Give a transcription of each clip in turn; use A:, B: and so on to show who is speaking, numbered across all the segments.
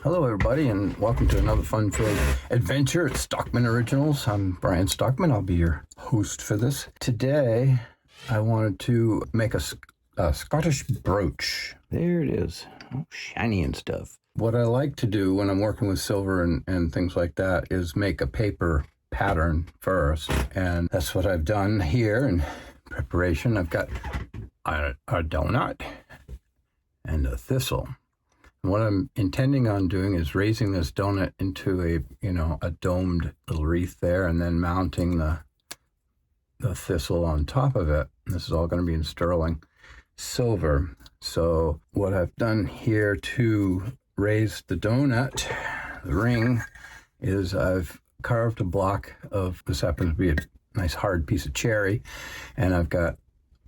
A: Hello, everybody, and welcome to another fun-filled adventure at Stockman Originals. I'm Brian Stockman. I'll be your host for this. Today, I wanted to make a Scottish brooch. There it is. Oh, shiny and stuff. What I like to do when I'm working with silver and things like that is make a paper pattern first. And that's what I've done here in preparation. I've got a donut and a thistle. What I'm intending on doing is raising this donut into a domed little wreath there, and then mounting the thistle on top of it. This is all going to be in sterling silver. So what I've done here to raise the donut, the ring, is I've carved a block of, this happens to be a nice hard piece of cherry, and I've got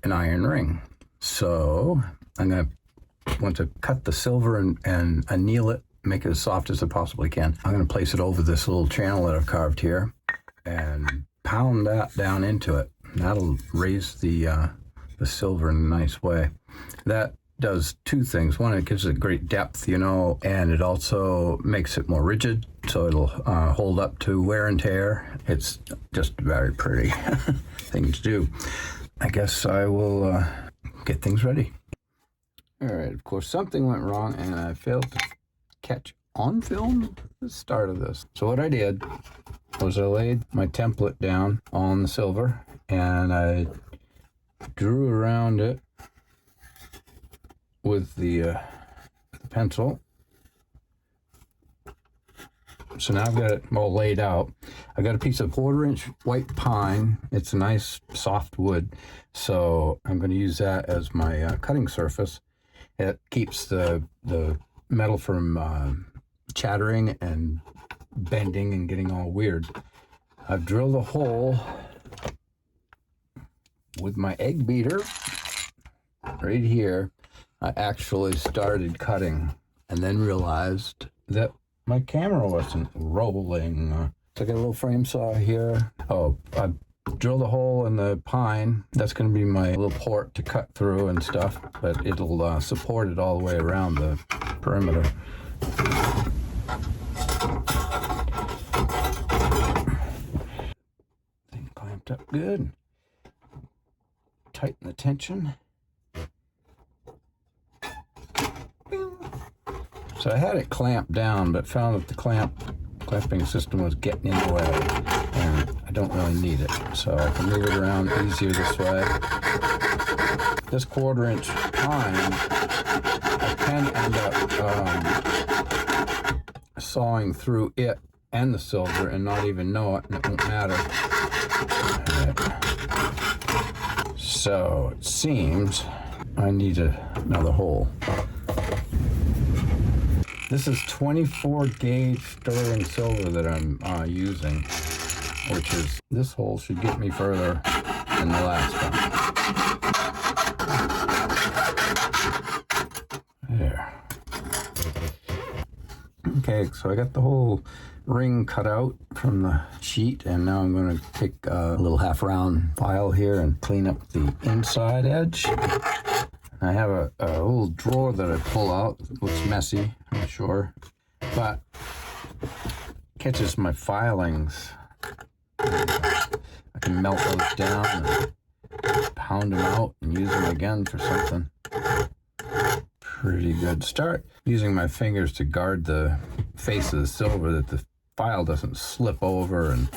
A: an iron ring. So I'm going to want to cut the silver and anneal it, make it as soft as I possibly can. I'm going to place it over this little channel that I've carved here and pound that down into it. That'll raise the silver in a nice way. That does two things. One, it gives it great depth, and it also makes it more rigid, so it'll hold up to wear and tear. It's just very pretty thing to do. I guess I will get things ready. All right, of course, something went wrong, and I failed to catch on film the start of this. So what I did was I laid my template down on the silver, and I drew around it with the pencil. So now I've got it all laid out. I've got a piece of 1/4-inch white pine. It's a nice soft wood, so I'm going to use that as my cutting surface. It keeps the metal from chattering and bending and getting all weird. I've drilled a hole with my egg beater right here. I actually started cutting and then realized that my camera wasn't rolling. So I got a little frame saw here. I drilled a hole in the pine. That's going to be my little port to cut through and stuff, but it'll support it all the way around the perimeter. Thing clamped up good. Tighten the tension. So I had it clamped down, but found that the clamping system was getting in the way, and I don't really need it, so I can move it around easier this way. This 1/4-inch pine, I can end up sawing through it and the silver and not even know it, and it won't matter. Right. So it seems I need another hole. This is 24 gauge sterling silver that I'm using, which is, this hole should get me further than the last one. There. Okay, so I got the whole ring cut out from the sheet, and now I'm going to take a little half-round file here and clean up the inside edge. I have a little drawer that I pull out. It looks messy, I'm sure, but catches my filings. I can melt those down and pound them out and use them again for something. Pretty good. Start using my fingers to guard the face of the silver, that the file doesn't slip over and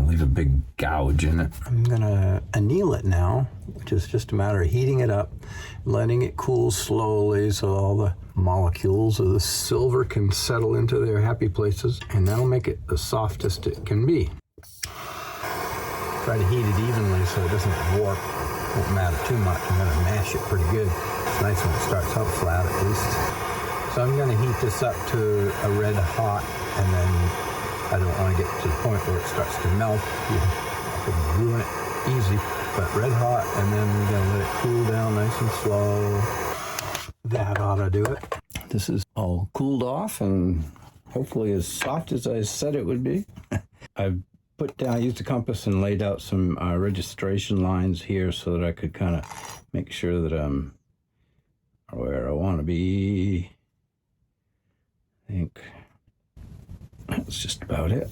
A: leave a big gouge in it. I'm gonna anneal it now, which is just a matter of heating it up, letting it cool slowly so all the molecules of the silver can settle into their happy places, and that'll make it the softest it can be. Try to heat it evenly so it doesn't warp. Won't matter too much. I'm gonna mash it pretty good. It's nice when it starts out flat at least. So I'm gonna heat this up to a red hot, and then I don't want to get to the point where it starts to melt. You can ruin it easy, but red hot, and then we're going to let it cool down nice and slow. That ought to do it. This is all cooled off and hopefully as soft as I said it would be. I used a compass and laid out some registration lines here so that I could kind of make sure that I'm where I want to be. I think That's just about it.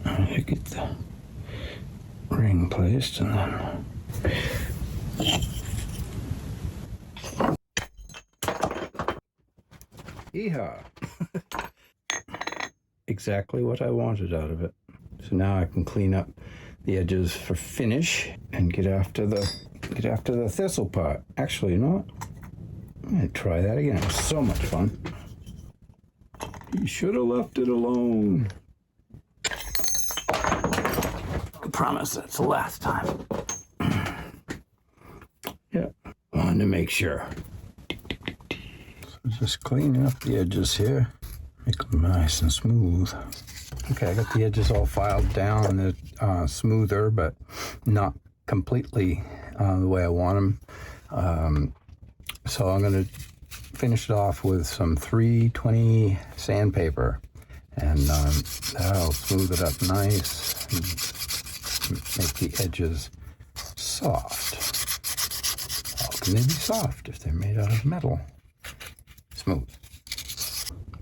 A: I get the ring placed and then yeehaw. Exactly what I wanted out of it. So now I can clean up the edges for finish and get after the thistle part. Actually, you know what? I'm gonna try that again. It was so much fun. You should have left it alone. I promise that's the last time. Yeah, wanted to make sure. So just cleaning up the edges here. Make them nice and smooth. Okay, I got the edges all filed down. They're smoother, but not completely the way I want them. So I'm going to finish it off with some 320 sandpaper, and that'll smooth it up nice and make the edges soft. How can they be soft if they're made out of metal? Smooth.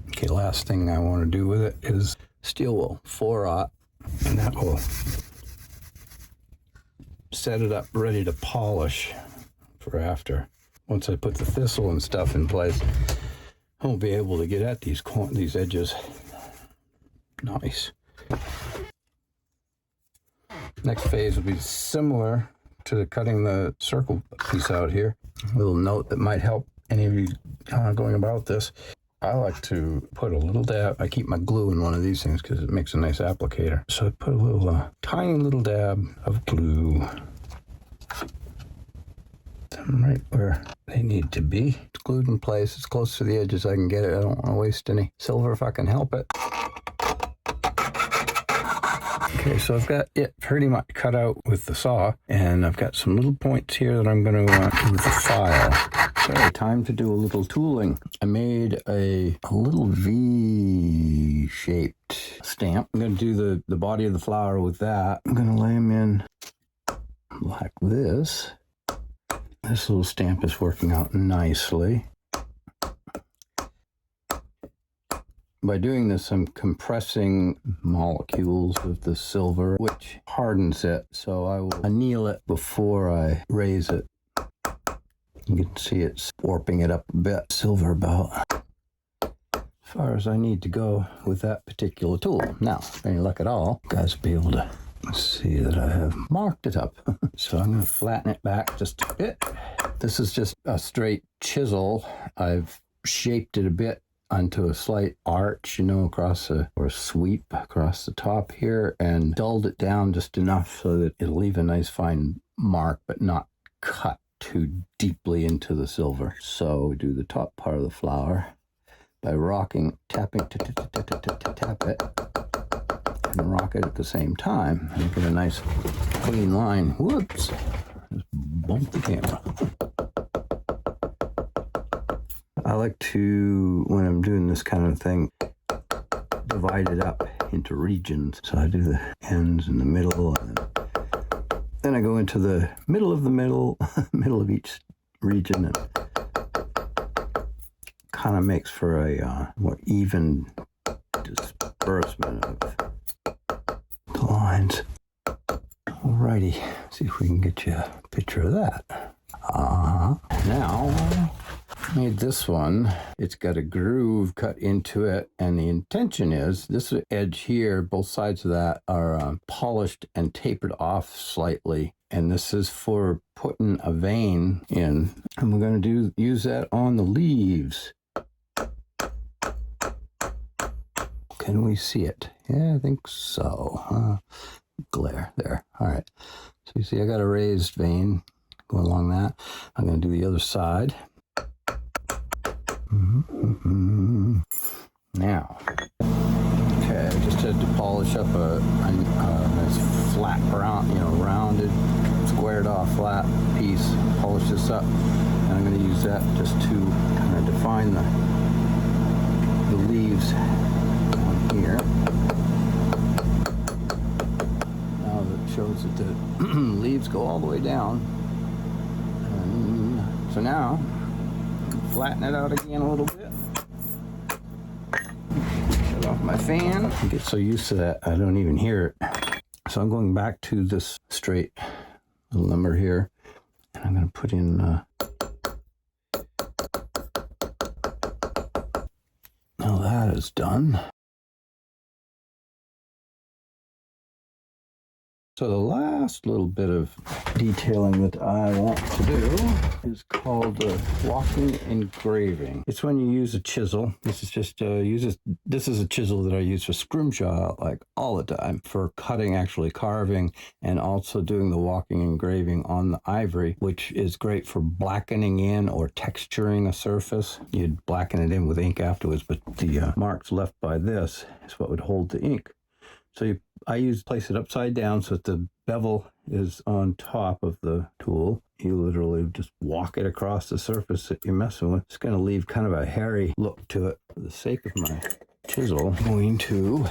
A: Okay, last thing I want to do with it is steel wool, 4/0, and that will set it up ready to polish for after. Once I put the thistle and stuff in place, I won't be able to get at these edges. Nice. Next phase will be similar to cutting the circle piece out here. A little note that might help any of you going about this. I like to put a little dab. I keep my glue in one of these things because it makes a nice applicator. So I put a little, tiny little dab of glue right where they need to be. It's glued in place. It's close to the edge as I can get it. I don't want to waste any silver if I can help it. Okay, so I've got it pretty much cut out with the saw, and I've got some little points here that I'm going to do with the file. Okay, time to do a little tooling. I made a little V-shaped stamp. I'm going to do the body of the flower with that. I'm going to lay them in like this. This little stamp is working out nicely. By doing this, I'm compressing molecules of the silver, which hardens it. So I will anneal it before I raise it. You can see it's warping it up a bit. Silver about as far as I need to go with that particular tool. Now, if any luck at all, you guys will be able to see that I have marked it up. So I'm going to flatten it back just a bit. This is just a straight chisel. I've shaped it a bit onto a slight arch, across or sweep across the top here, and dulled it down just enough so that it'll leave a nice fine mark, but not cut too deeply into the silver. So we do the top part of the flower by tapping, tap it, and rock it at the same time, and get a nice clean line. Whoops! Just bumped the camera. I like to, when I'm doing this kind of thing, divide it up into regions. So I do the ends in the middle, and then I go into the middle of the middle of each region, and kind of makes for a more even disbursement of the lines. Alrighty, see if we can get you a picture of that. Now, made this one. It's got a groove cut into it, and the intention is this edge here, both sides of that are polished and tapered off slightly, and this is for putting a vein in, and we're going to use that on the leaves. Can we see it? Yeah, I think so. Glare there. All right, so you see I got a raised vein going along that. I'm going to do the other side. Now, okay, I just had to polish up a nice flat, rounded, squared off flat piece. Polish this up, and I'm going to use that just to kind of define the leaves on here. Now that shows that the leaves go all the way down, and so now flatten it out again a little bit. my fan. I get so used to that, I don't even hear it. So I'm going back to this straight little number here, and I'm going to put in now that is done. So the last little bit of detailing that I want to do is called walking engraving. It's when you use a chisel. This is just this is a chisel that I use for scrimshaw like all the time, for cutting, actually carving, and also doing the walking engraving on the ivory, which is great for blackening in or texturing a surface. You'd blacken it in with ink afterwards, but the marks left by this is what would hold the ink. So I place it upside down so that the bevel is on top of the tool. You literally just walk it across the surface that you're messing with. It's going to leave kind of a hairy look to it. For the sake of my chisel, I'm going to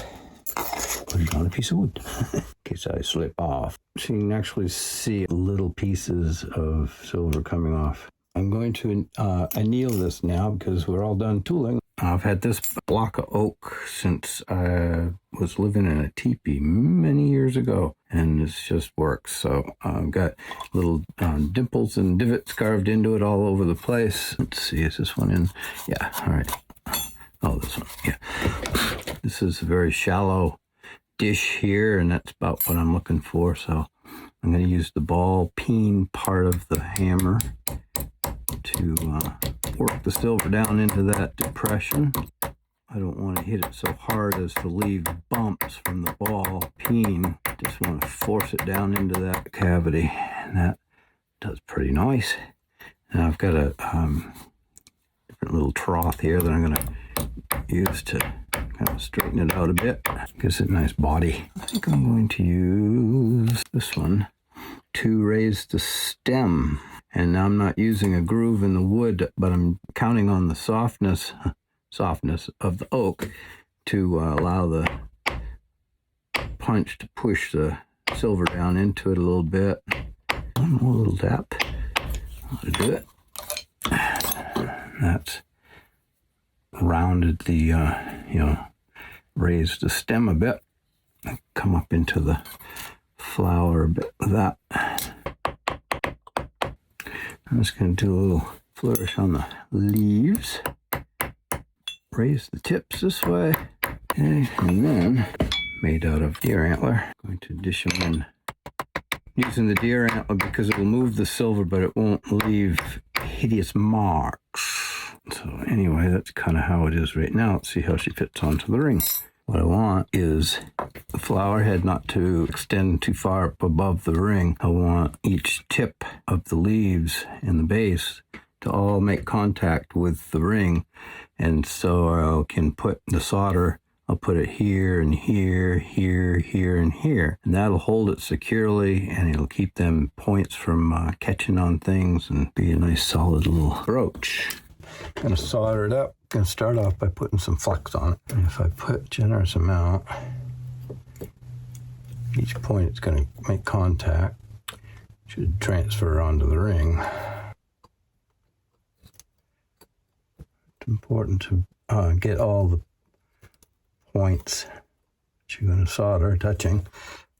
A: put it on a piece of wood in case I slip off. So you can actually see little pieces of silver coming off. I'm going to anneal this now because we're all done tooling. I've had this block of oak since I was living in a teepee many years ago, and it just works. So I've got little dimples and divots carved into it all over the place. Let's see, is this one in? Yeah, all right. Oh, this one, yeah. This is a very shallow dish here, and that's about what I'm looking for. So I'm going to use the ball peen part of the hammer to work the silver down into that depression. I don't want to hit it so hard as to leave bumps from the ball peen. Just want to force it down into that cavity, and that does pretty nice. Now I've got a different little trough here that I'm going to use to kind of straighten it out a bit. Gives it a nice body. I think I'm going to use this one to raise the stem. And now I'm not using a groove in the wood, but I'm counting on the softness of the oak to allow the punch to push the silver down into it a little bit. One more little tap. That'll do it. That's rounded the, raised the stem a bit. Come up into the flower a bit with that. I'm just going to do a little flourish on the leaves. Raise the tips this way. Okay, and then, made out of deer antler, I'm going to dish them in. Using the deer antler because it will move the silver, but it won't leave hideous marks. So anyway, that's kind of how it is right now. Let's see how she fits onto the ring. What I want is the flower head not to extend too far up above the ring. I want each tip of the leaves in the base to all make contact with the ring. And so I can put the solder, I'll put it here and here, here, here, and here. And that'll hold it securely, and it'll keep them points from catching on things and be a nice solid little brooch. I'm going to solder it up. I'm going to start off by putting some flux on it. And if I put a generous amount, each point it's going to make contact. Should transfer onto the ring. It's important to get all the points that you're going to solder touching.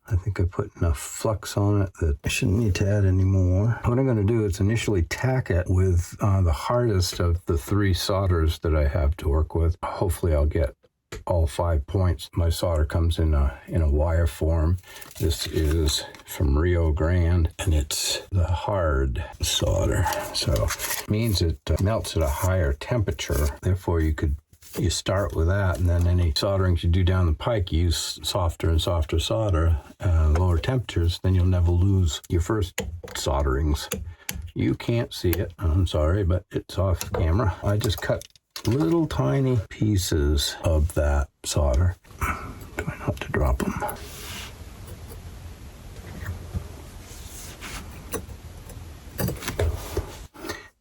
A: I think I put enough flux on it that I shouldn't need to add any more. What I'm going to do is initially tack it with the hardest of the 3 solders that I have to work with. Hopefully I'll get all 5 points. My solder comes in a wire form. This is from Rio Grande, and it's the hard solder. So it means it melts at a higher temperature. Therefore, you start with that, and then any solderings you do down the pike, you use softer and softer solder, lower temperatures, then you'll never lose your first solderings. You can't see it, I'm sorry, but it's off camera. I just cut little tiny pieces of that solder. Try not to drop them.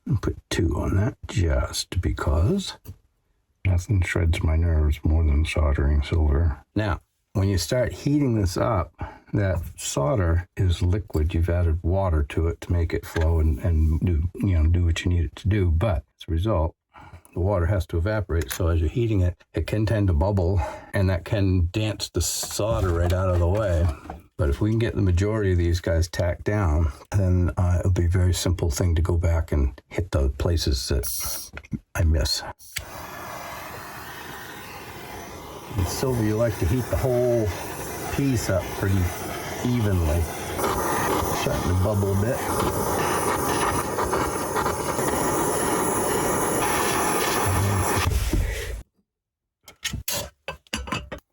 A: And put 2 on that just because. Nothing shreds my nerves more than soldering silver. Now, when you start heating this up, that solder is liquid. You've added water to it to make it flow and do what you need it to do. But as a result, The water has to evaporate, so as you're heating it, it can tend to bubble, and that can dance the solder right out of the way. But if we can get the majority of these guys tacked down, then it'll be a very simple thing to go back and hit the places that I miss. In silver, you like to heat the whole piece up pretty evenly. Starting to bubble a bit.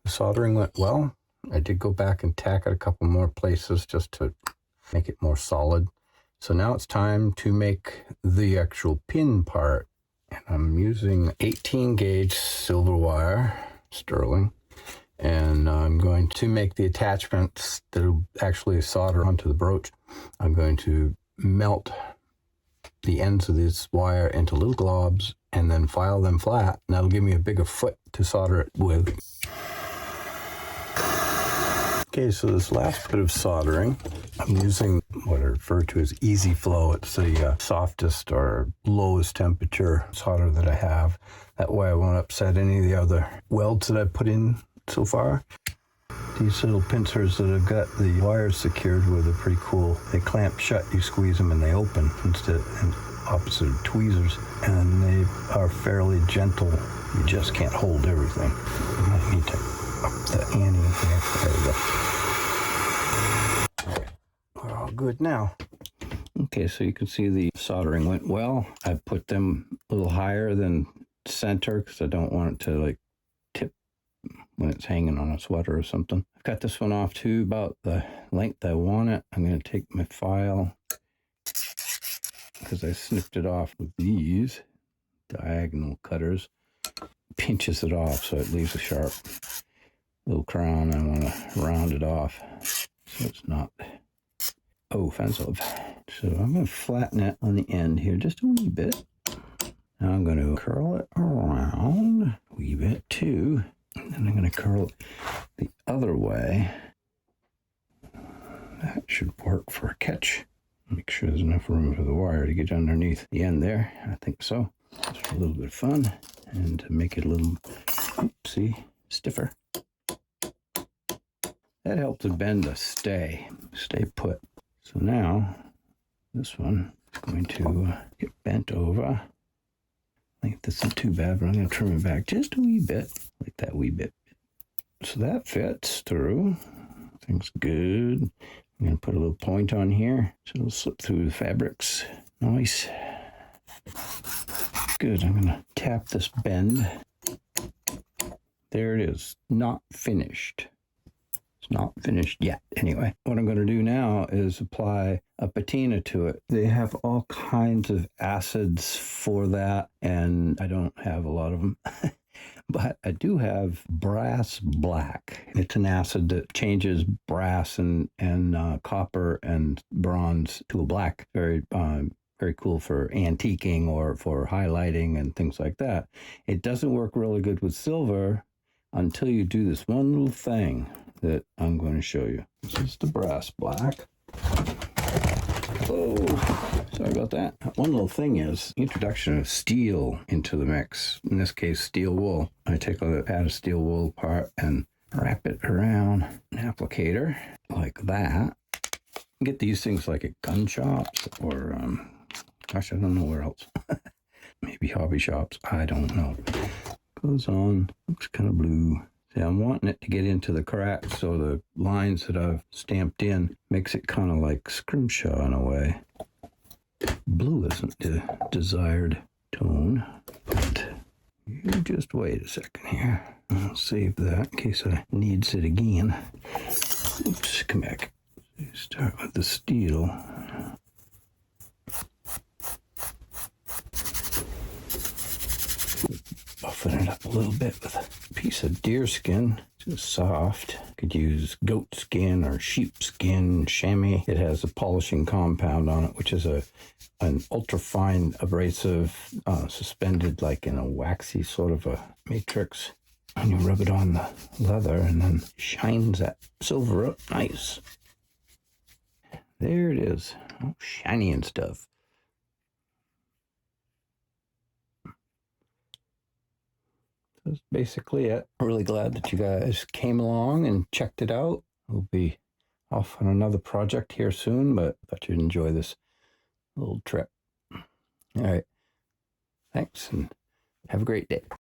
A: The soldering went well. I did go back and tack it a couple more places just to make it more solid. So now it's time to make the actual pin part. And I'm using 18 gauge silver wire, sterling. And I'm going to make the attachments that'll actually solder onto the broach. I'm going to melt the ends of this wire into little globs and then file them flat. And that'll give me a bigger foot to solder it with. Okay, so this last bit of soldering, I'm using what I refer to as easy flow. It's the softest or lowest temperature solder that I have. That way I won't upset any of the other welds that I've put in so far. These little pincers that I've got the wires secured with are pretty cool. They clamp shut, you squeeze them and they open instead, and opposite of tweezers. And they are fairly gentle. You just can't hold everything. You might need to up the ante here. There we go. We're all good now. Okay, so you can see the soldering went well. I put them a little higher than center because I don't want it to like tip when it's hanging on a sweater or something. I've got this one off to about the length I want it. I'm going to take my file because I snipped it off with these diagonal cutters. Pinches it off so it leaves a sharp little crown. I want to round it off so it's not offensive. So I'm going to flatten it on the end here just a wee bit. Now I'm going to curl it around a wee bit too. And then I'm going to curl it the other way. That should work for a catch. Make sure there's enough room for the wire to get underneath the end there. I think so. Just for a little bit of fun and to make it a little, oopsie, stiffer. That helps the bend to stay put. So now this one is going to get bent over. I think this isn't too bad, but I'm going to trim it back just a wee bit, like that wee bit. So that fits through. Things good. I'm going to put a little point on here so it'll slip through the fabrics. Nice. Good. I'm going to tap this bend. There it is. Not finished. It's not finished yet. Anyway, what I'm going to do now is apply a patina to it. They have all kinds of acids for that, and I don't have a lot of them. But I do have brass black. It's an acid that changes brass and copper and bronze to a black. Very cool for antiquing or for highlighting and things like that. It doesn't work really good with silver until you do this one little thing that I'm going to show you. This is the brass black. Oh, sorry about that. One little thing is introduction of steel into the mix. In this case, steel wool. I take a pad of steel wool part and wrap it around an applicator like that. You get these things like at gun shops or, gosh, I don't know where else. Maybe hobby shops. I don't know. Goes on. Looks kind of blue. See, I'm wanting it to get into the cracks, so the lines that I've stamped in makes it kind of like scrimshaw in a way. Blue isn't the desired tone, but you just wait a second here. I'll save that in case I needs it again. Oops, come back. Start with the steel. Buffing it up a little bit with a piece of deer skin. It's soft. Could use goat skin or sheep skin, chamois. It has a polishing compound on it, which is an ultra-fine abrasive suspended like in a waxy sort of a matrix. And you rub it on the leather and then shines that silver up nice. There it is. Oh, shiny and stuff. that's basically it. I'm really glad that you guys came along and checked it out. We'll be off on another project here soon, but I thought you'd enjoy this little trip. All right. Thanks, and have a great day.